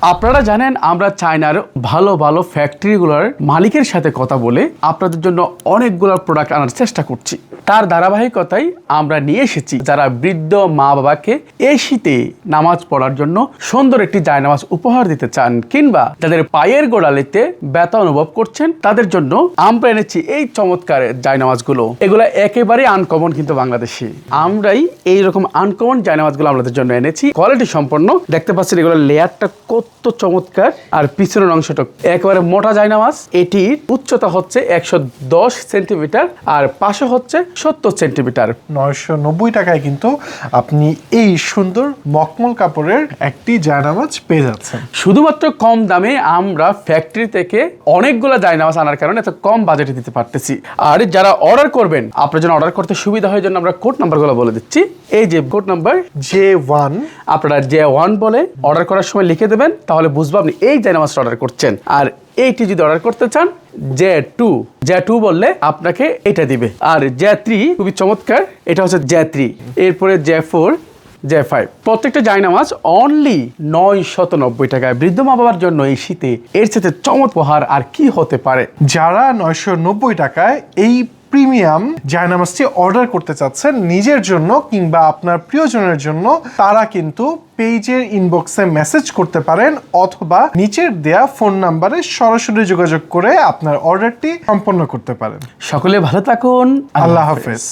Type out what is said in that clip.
আপনারা জানেন আমরা চায়নার ভালো ভালো ফ্যাক্টরিগুলোর মালিকের সাথে কথা বলে আপনাদের জন্য অনেকগুলো প্রোডাক্ট আনার চেষ্টা করছি। তার ধারাবাহিকতায় আমরা নিয়ে এসেছি যারা বৃদ্ধ মা বাবাকে এই শীতে নামাজ পড়ার জন্য সুন্দর একটি জায়নামাজ উপহার দিতে চান, কিংবা যাদের পায়ের গোড়ালিতে ব্যথা অনুভব করছেন তাদের জন্য আমরা এনেছি এই চমৎকার জায়নামাজগুলো। এগুলো একেবারে আনকমন, কিন্তু বাংলাদেশে আমরাই এইরকম আনকমন জায়নামাজগুলো আপনাদের জন্য এনেছি। কোয়ালিটি সম্পন্ন, দেখতে পাচ্ছেন এগুলোর লেয়ারটা কত চমৎকার, আর পিছনের অংশটা একেবারে মোটা জায়নামাজ। এটির উচ্চতা হচ্ছে 110 সেন্টিমিটার আর পাশে হচ্ছে 70 সেন্টিমিটার। 990 টাকায় কিন্তু আপনি এই সুন্দর মখমল কাপড়ের একটি জায়নামাজ পেয়ে যাচ্ছেন। শুধুমাত্র কম দামে আমরা ফ্যাক্টরি থেকে অনেকগুলো জায়নামাজ আনার কারণে এত কম বাজেটে দিতে পারতেছি। আর যারা অর্ডার করবেন, আপনার জন্য অর্ডার করতে সুবিধা হয় জন্য আমরা কোড নাম্বারগুলো বলে দিচ্ছি। এই যে কোড নাম্বার J1, আপনারা J1 বলে অর্ডার করার সময় লিখে দেবেন, তাহলে বুঝবো আপনি এই জায়নামাজটা অর্ডার করছেন। আর এইটি যদি অর্ডার করতে চান J2 বললে আপনাকে এটা দিবে। আর J3 খুবই চমৎকার, এটা হচ্ছে J3। এরপরে J4, J5। প্রত্যেকটা জায়নামাজ অনলি 990 টাকায়। বৃদ্ধ মা বাবার জন্য এই শীতে এর সাথে চমৎকার উপহার আর কি হতে পারে। যারা 990 টাকায় এই প্রিমিয়াম জায়নামাজটি অর্ডার করতে চাচ্ছেন নিজের জন্য কিংবা আপনার প্রিয়জনের জন্য, তারা কিন্তু পেজের ইনবক্সে মেসেজ করতে পারেন অথবা নিচের দেয়া ফোন নাম্বারে সরাসরি যোগাযোগ করে আপনার অর্ডারটি সম্পন্ন করতে পারেন। সকলে ভালো থাকুন। আল্লাহ হাফেজ।